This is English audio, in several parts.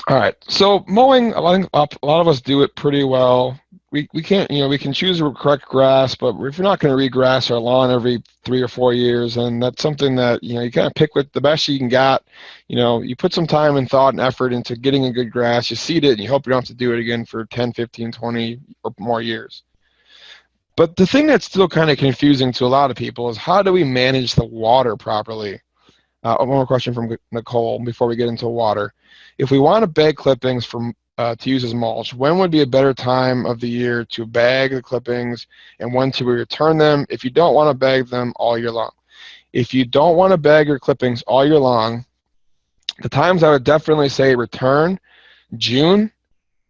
All right. So mowing, a lot of us do it pretty well. We can't, we can choose the correct grass, but if we're not going to regrass our lawn every 3 or 4 years, and that's something that, you kind of pick with the best you can got. You put some time and thought and effort into getting a good grass, you seed it, and you hope you don't have to do it again for 10, 15, 20 or more years. But the thing that's still kind of confusing to a lot of people is how do we manage the water properly? One more question from Nicole before we get into water. If we want to bag clippings to use as mulch, when would be a better time of the year to bag the clippings and when to return them if you don't want to bag them all year long? If you don't want to bag your clippings all year long, the times I would definitely say return June,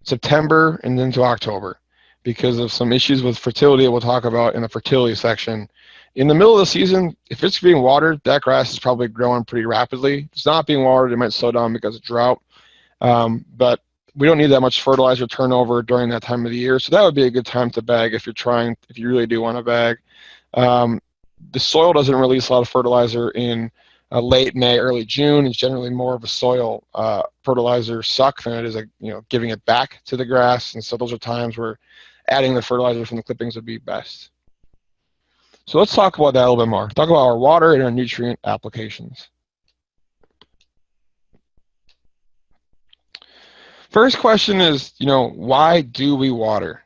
September, and into October because of some issues with fertility we'll talk about in the fertility section. In the middle of the season, if it's being watered, that grass is probably growing pretty rapidly. If it's not being watered, it might slow down because of drought. But we don't need that much fertilizer turnover during that time of the year, so that would be a good time to bag if you really do want to bag. The soil doesn't release a lot of fertilizer in late May, early June. It's generally more of a soil fertilizer suck than it is giving it back to the grass, and so those are times where adding the fertilizer from the clippings would be best. So let's talk about that a little bit more. Talk about our water and our nutrient applications. First question is, why do we water?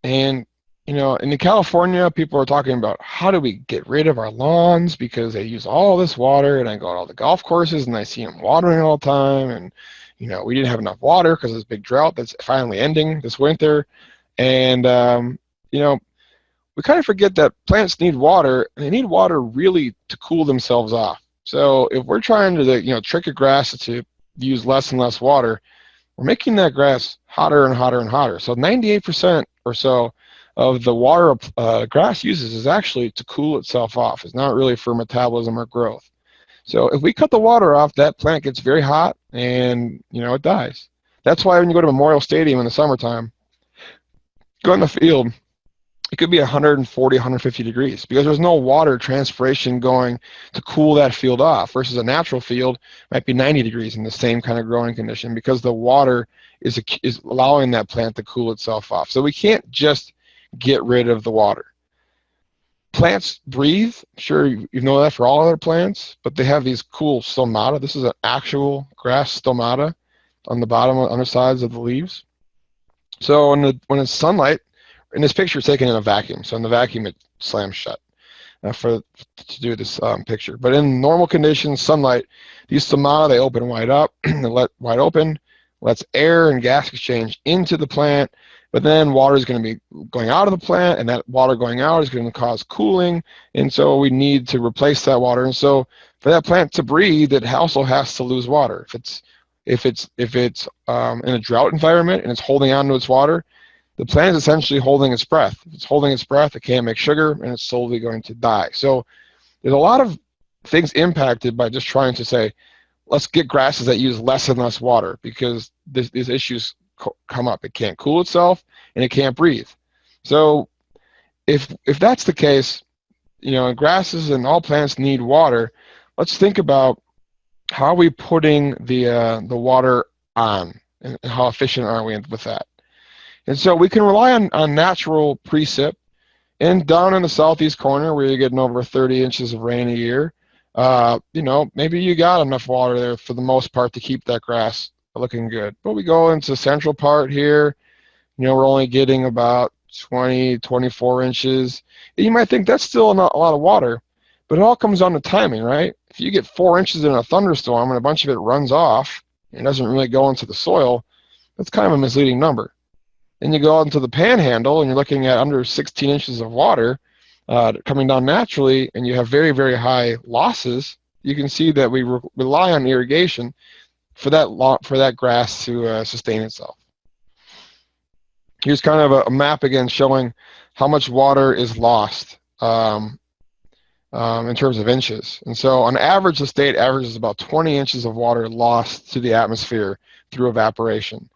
And, in California, people are talking about how do we get rid of our lawns because they use all this water, and I go to all the golf courses and I see them watering all the time, and, we didn't have enough water because of this big drought that's finally ending this winter. And, we kind of forget that plants need water, and they need water really to cool themselves off. So if we're trying to, trick a grass to use less and less water, we're making that grass hotter and hotter and hotter. So 98% or so of the water grass uses is actually to cool itself off. It's not really for metabolism or growth. So if we cut the water off, that plant gets very hot and, it dies. That's why when you go to Memorial Stadium in the summertime, go in the field, it could be 140, 150 degrees because there's no water transpiration going to cool that field off versus a natural field might be 90 degrees in the same kind of growing condition because the water is allowing that plant to cool itself off. So we can't just get rid of the water. Plants breathe. Sure, you know that for all other plants, but they have these cool stomata. This is an actual grass stomata on the bottom undersides of the leaves. So when it's sunlight, in this picture, it's taken in a vacuum. So in the vacuum, it slams shut to do this picture. But in normal conditions, sunlight, these stomata, they open wide up, they let wide open, lets air and gas exchange into the plant, but then water is going to be going out of the plant, and that water going out is going to cause cooling, and so we need to replace that water. And so for that plant to breathe, it also has to lose water. If it's in a drought environment and it's holding on to its water, the plant is essentially holding its breath. If it's holding its breath, it can't make sugar, and it's slowly going to die. So there's a lot of things impacted by just trying to say, let's get grasses that use less and less water because these issues come up. It can't cool itself, and it can't breathe. So if that's the case, grasses and all plants need water, let's think about how are we putting the water on, and how efficient are we with that. And so we can rely on natural precip. And down in the southeast corner where you're getting over 30 inches of rain a year, maybe you got enough water there for the most part to keep that grass looking good. But we go into the central part here, we're only getting about 20, 24 inches. And you might think that's still not a lot of water, but it all comes down to timing, right? If you get 4 inches in a thunderstorm and a bunch of it runs off and doesn't really go into the soil, that's kind of a misleading number. Then you go out into the panhandle and you're looking at under 16 inches of water coming down naturally, and you have very, very high losses. You can see that we rely on irrigation for that grass to sustain itself. Here's kind of a map again showing how much water is lost in terms of inches. And so on average, the state averages about 20 inches of water lost to the atmosphere through evaporation.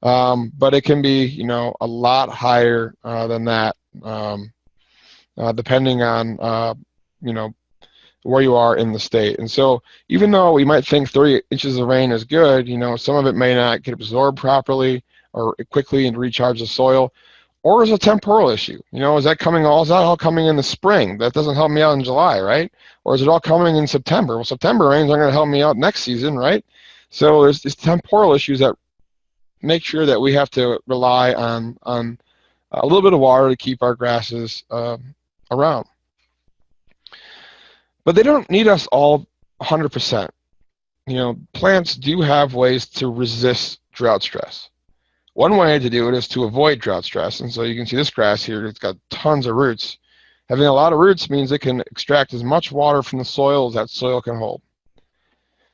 But it can be, a lot higher than that, depending on, where you are in the state. And so even though we might think 30 inches of rain is good, some of it may not get absorbed properly or quickly and recharge the soil, or is it a temporal issue? Is that all coming in the spring? That doesn't help me out in July, right? Or is it all coming in September? Well, September rains aren't going to help me out next season, right? So there's these temporal issues that make sure that we have to rely on a little bit of water to keep our grasses around. But they don't need us all 100%. Plants do have ways to resist drought stress. One way to do it is to avoid drought stress. And so you can see this grass here, it's got tons of roots. Having a lot of roots means it can extract as much water from the soil as that soil can hold.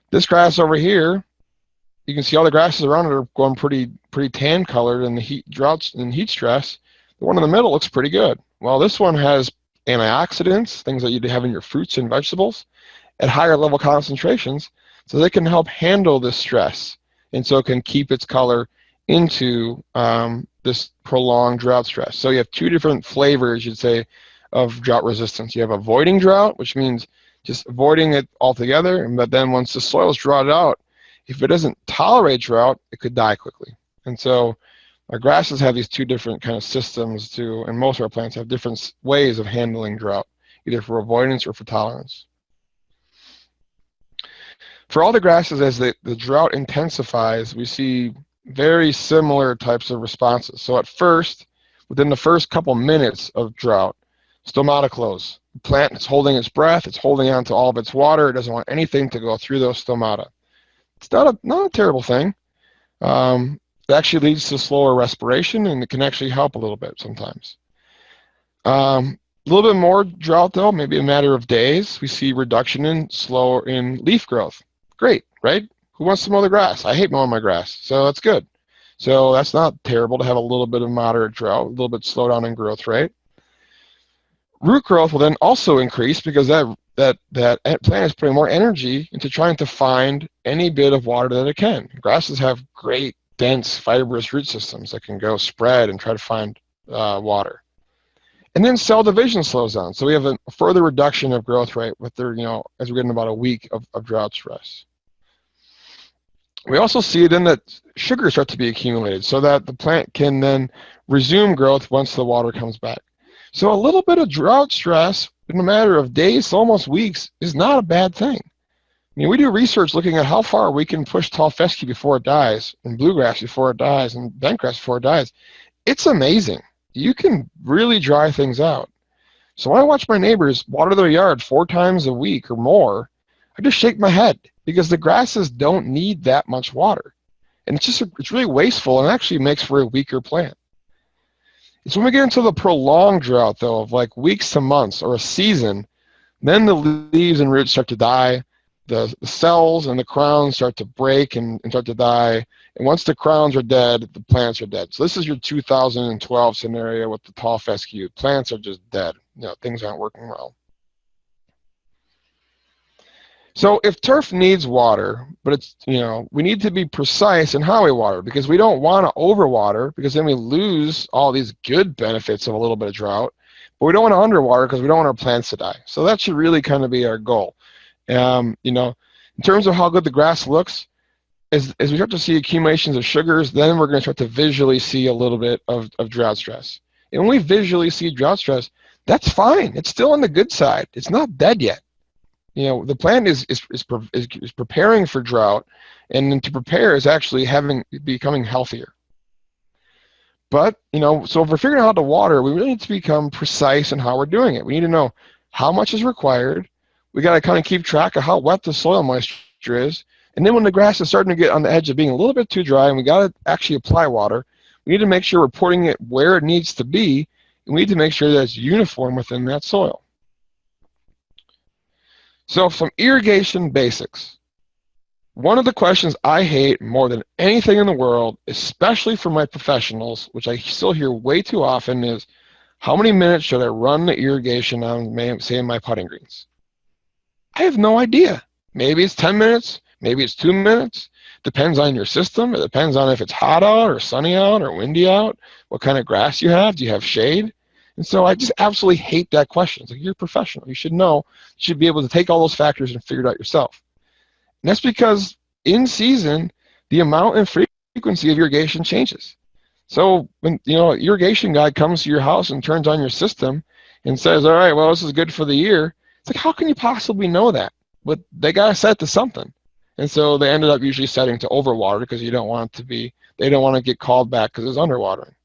This grass over here, you can see all the grasses around it are going pretty tan colored in the droughts and heat stress. The one in the middle looks pretty good. Well, this one has antioxidants, things that you'd have in your fruits and vegetables, at higher level concentrations, so they can help handle this stress, and so it can keep its color into this prolonged drought stress. So you have two different flavors, you'd say, of drought resistance. You have avoiding drought, which means just avoiding it altogether, but then once the soil is drought out, if it doesn't tolerate drought, it could die quickly. And so our grasses have these two different kind of systems too, and most of our plants have different ways of handling drought, either for avoidance or for tolerance. For all the grasses, as the drought intensifies, we see very similar types of responses. So at first, within the first couple minutes of drought, stomata close. The plant is holding its breath, it's holding on to all of its water, it doesn't want anything to go through those stomata. It's not a terrible thing. It actually leads to slower respiration, and it can actually help a little bit sometimes. A little bit more drought, though, maybe a matter of days, we see reduction in leaf growth. Great, right? Who wants to mow the grass? I hate mowing my grass, so that's good. So that's not terrible to have a little bit of moderate drought, a little bit slowdown in growth rate. Root growth will then also increase because that plant is putting more energy into trying to find any bit of water that it can. Grasses have great, dense, fibrous root systems that can go spread and try to find water. And then cell division slows down. So we have a further reduction of growth rate with as we get in about a week of drought stress. We also see then that sugars start to be accumulated so that the plant can then resume growth once the water comes back. So a little bit of drought stress in a matter of days, almost weeks, is not a bad thing. I mean, we do research looking at how far we can push tall fescue before it dies, and bluegrass before it dies, and bentgrass before it dies. It's amazing. You can really dry things out. So when I watch my neighbors water their yard 4 times a week or more, I just shake my head because the grasses don't need that much water. And it's really wasteful and actually makes for a weaker plant. It's when we get into the prolonged drought, though, of like weeks to months or a season, then the leaves and roots start to die. The cells and the crowns start to break and start to die. And once the crowns are dead, the plants are dead. So this is your 2012 scenario with the tall fescue. Plants are just dead. Things aren't working well. So if turf needs water, but it's, we need to be precise in how we water, because we don't want to overwater, because then we lose all these good benefits of a little bit of drought, but we don't want to underwater because we don't want our plants to die. So that should really kind of be our goal. In terms of how good the grass looks, as we start to see accumulations of sugars, then we're going to start to visually see a little bit of drought stress. And when we visually see drought stress, that's fine. It's still on the good side. It's not dead yet. The plant is preparing for drought, and then to prepare is actually becoming healthier. But, so if we're figuring out how to water, we really need to become precise in how we're doing it. We need to know how much is required. We got to kind of keep track of how wet the soil moisture is. And then when the grass is starting to get on the edge of being a little bit too dry and we got to actually apply water, we need to make sure we're putting it where it needs to be, and we need to make sure that it's uniform within that soil. So some irrigation basics. One of the questions I hate more than anything in the world, especially for my professionals, which I still hear way too often, is how many minutes should I run the irrigation on, say, my putting greens? I have no idea. Maybe it's 10 minutes, maybe it's 2 minutes. Depends on your system. It depends on if it's hot out or sunny out or windy out, what kind of grass you have. Do you have shade? And so I just absolutely hate that question. It's like, you're a professional. You should know. You should be able to take all those factors and figure it out yourself. And that's because in season, the amount and frequency of irrigation changes. So when irrigation guy comes to your house and turns on your system and says, all right, well, this is good for the year, it's like, how can you possibly know that? But they got to set to something. And so they ended up usually setting to overwater because you don't want it to be, they don't want to get called back because it's underwatering.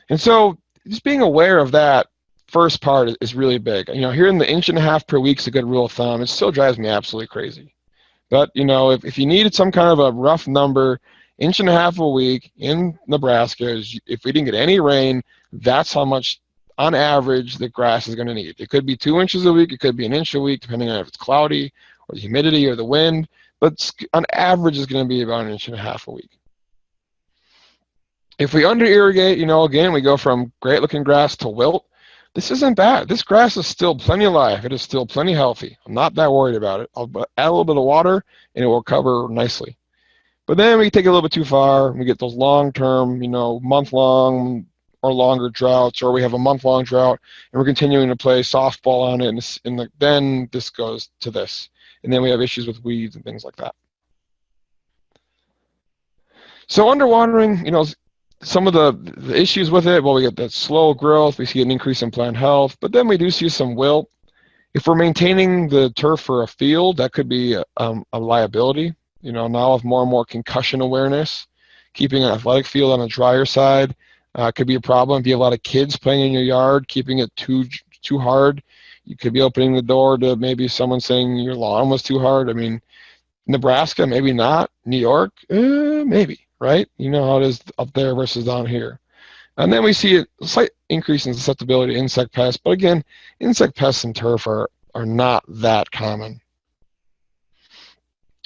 And so just being aware of that first part is really big. Hearing the 1.5 inches per week is a good rule of thumb. It still drives me absolutely crazy. But, if you needed some kind of a rough number, 1.5 inches a week in Nebraska, if we didn't get any rain, that's how much, on average, the grass is going to need. It could be 2 inches a week. It could be 1 inch a week, depending on if it's cloudy or the humidity or the wind. But on average, it's going to be about 1.5 inches a week. If we under-irrigate, again, we go from great-looking grass to wilt. This isn't bad. This grass is still plenty alive. It is still plenty healthy. I'm not that worried about it. I'll add a little bit of water, and it will cover nicely. But then we take it a little bit too far. We get those long-term, month-long or longer droughts, or we have a month-long drought, and we're continuing to play softball on it, and then this goes to this. And then we have issues with weeds and things like that. So underwatering, some of the issues with it, well, we get that slow growth, we see an increase in plant health, but then we do see some wilt. If we're maintaining the turf for a field, that could be a liability. Now with more and more concussion awareness, keeping an athletic field on a drier side could be a problem. If you have a lot of kids playing in your yard, keeping it too hard, you could be opening the door to maybe someone saying your lawn was too hard. I mean, Nebraska, maybe not. New York, maybe. Right? You know how it is up there versus down here. And then we see a slight increase in susceptibility to insect pests. But again, insect pests in turf are not that common.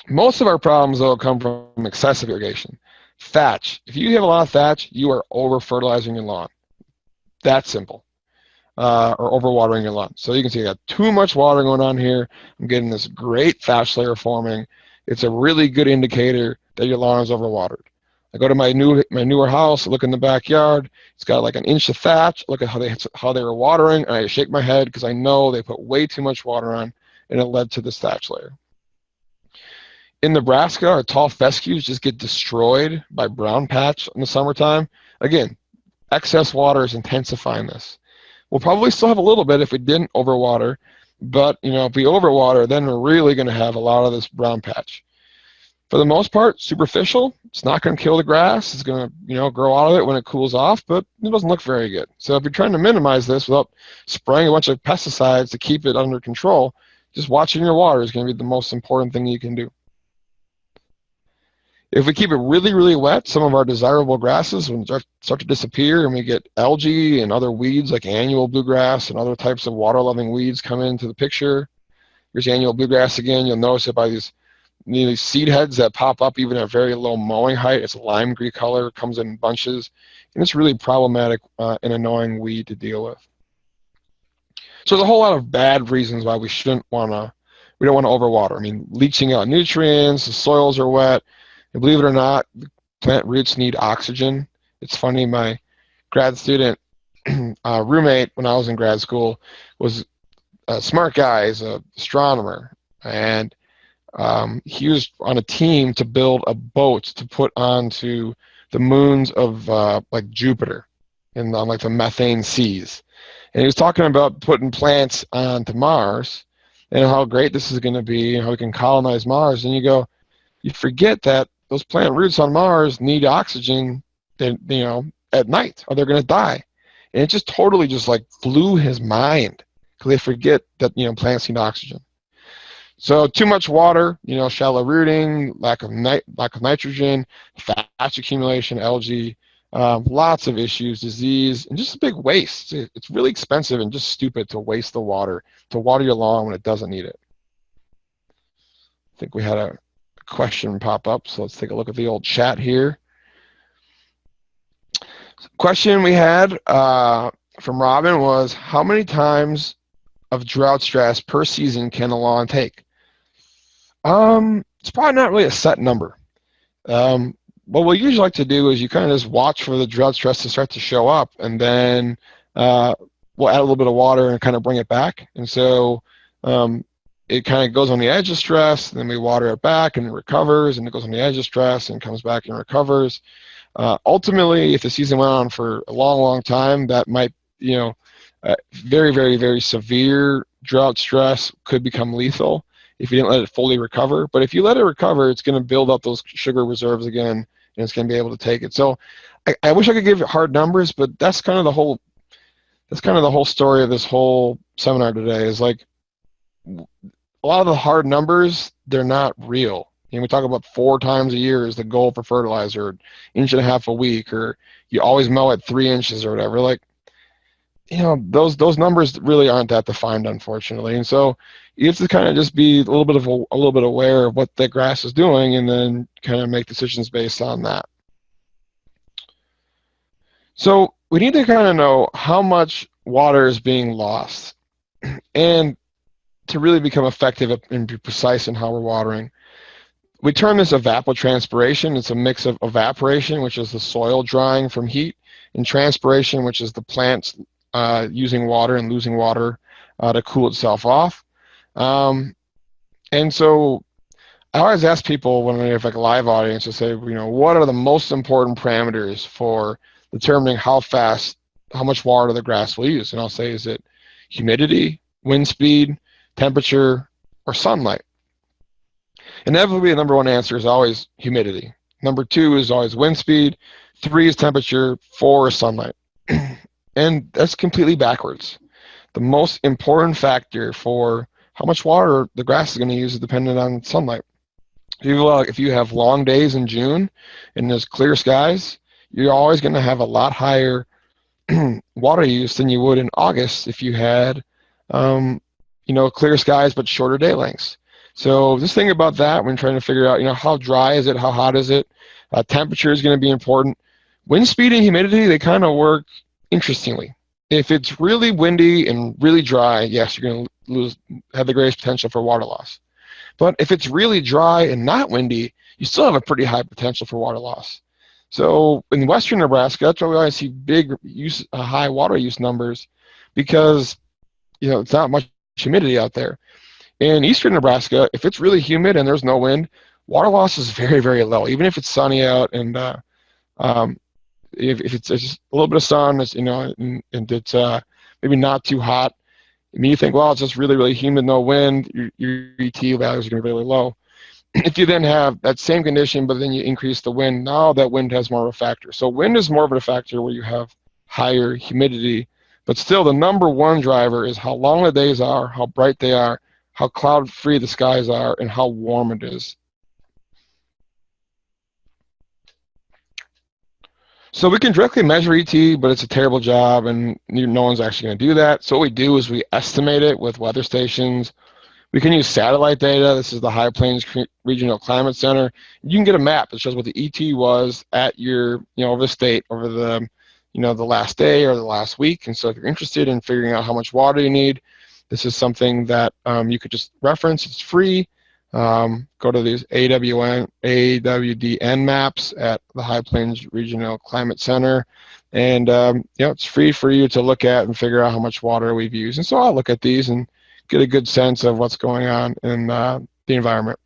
Most of our problems, though, come from excessive irrigation. Thatch. If you have a lot of thatch, you are over-fertilizing your lawn. That's simple. Or overwatering your lawn. So you can see I got too much water going on here. I'm getting this great thatch layer forming. It's a really good indicator that your lawn is overwatered. I go to my newer house, look in the backyard. It's got like 1 inch of thatch. Look at how they were watering, and I shake my head because I know they put way too much water on, and it led to this thatch layer. In Nebraska, our tall fescues just get destroyed by brown patch in the summertime. Again, excess water is intensifying this. We'll probably still have a little bit if we didn't overwater, but if we overwater, then we're really going to have a lot of this brown patch. For the most part, superficial. It's not going to kill the grass. It's going to, grow out of it when it cools off, but it doesn't look very good. So if you're trying to minimize this without spraying a bunch of pesticides to keep it under control, just watching your water is going to be the most important thing you can do. If we keep it really, really wet, some of our desirable grasses will start to disappear, and we get algae and other weeds like annual bluegrass and other types of water-loving weeds come into the picture. Here's annual bluegrass again. You'll notice it by these seed heads that pop up even at very low mowing height. It's a lime green color, comes in bunches, and it's really problematic and annoying weed to deal with. So there's a whole lot of bad reasons why we don't want to overwater. I mean, leaching out nutrients, the soils are wet, and believe it or not, plant roots need oxygen. It's funny, my grad student roommate when I was in grad school was a smart guy. He's an astronomer, and he was on a team to build a boat to put onto the moons of like Jupiter and on like the methane seas. And he was talking about putting plants onto Mars and how great this is going to be and how we can colonize Mars. And you forget that those plant roots on Mars need oxygen, at night, or they're going to die. And it just totally just like blew his mind because they forget that plants need oxygen. So too much water, shallow rooting, lack of nitrogen, thatch accumulation, algae, lots of issues, disease, and just a big waste. It's really expensive and just stupid to waste the water, to water your lawn when it doesn't need it. I think we had a question pop up, so let's take a look at the old chat here. Question we had from Robin was, how many times of drought stress per season can a lawn take? It's probably not really a set number. what we usually like to do is you kind of just watch for the drought stress to start to show up, and then we'll add a little bit of water and kind of bring it back. And so it kind of goes on the edge of stress, and then we water it back and it recovers, and it goes on the edge of stress and comes back and recovers. Ultimately, if the season went on for a long, long time, that might, very, very, very severe drought stress could become lethal if you didn't let it fully recover. But if you let it recover, it's going to build up those sugar reserves again, and it's going to be able to take it. So I wish I could give hard numbers, but that's kind of the whole story of this whole seminar today. Is like a lot of the hard numbers, they're not real. We talk about 4 times a year is the goal for fertilizer, 1.5 inches a week, or you always mow at 3 inches or whatever. Like, those numbers really aren't that defined, unfortunately. And so you have to kind of just be a little bit aware of what the grass is doing, and then kind of make decisions based on that. So we need to kind of know how much water is being lost, and to really become effective and be precise in how we're watering. We term this evapotranspiration. It's a mix of evaporation, which is the soil drying from heat, and transpiration, which is the plants using water and losing water to cool itself off. And so I always ask people when I have like a live audience to say, what are the most important parameters for determining how much water the grass will use? And I'll say, is it humidity, wind speed, temperature, or sunlight? Inevitably, the number 1 answer is always humidity. Number 2 is always wind speed. 3 is temperature. 4 is sunlight. And that's completely backwards. The most important factor for how much water the grass is going to use is dependent on sunlight. If you have long days in June and there's clear skies, you're always going to have a lot higher water use than you would in August if you had, clear skies but shorter day lengths. So just think about that when trying to figure out, how dry is it, how hot is it. Temperature is going to be important. Wind speed and humidity, they kind of work interestingly. If it's really windy and really dry, yes, you're going to have the greatest potential for water loss. But if it's really dry and not windy, you still have a pretty high potential for water loss. So in western Nebraska, that's why we always see high water use numbers, because it's not much humidity out there. In eastern Nebraska, if it's really humid and there's no wind, water loss is very, very low. Even if it's sunny out and if it's just a little bit of sun, and it's maybe not too hot. I mean, you think, well, it's just really, really humid, no wind, your ET values are going to be really low. If you then have that same condition, but then you increase the wind, now that wind has more of a factor. So wind is more of a factor where you have higher humidity, but still the number 1 driver is how long the days are, how bright they are, how cloud-free the skies are, and how warm it is. So we can directly measure ET, but it's a terrible job, and no one's actually going to do that. So what we do is we estimate it with weather stations. We can use satellite data. This is the High Plains Regional Climate Center. You can get a map that shows what the ET was at your, over the state, over the, the last day or the last week. And so if you're interested in figuring out how much water you need, this is something that you could just reference. It's free. Go to these AWDN maps at the High Plains Regional Climate Center, and it's free for you to look at and figure out how much water we've used. And so I'll look at these and get a good sense of what's going on in the environment.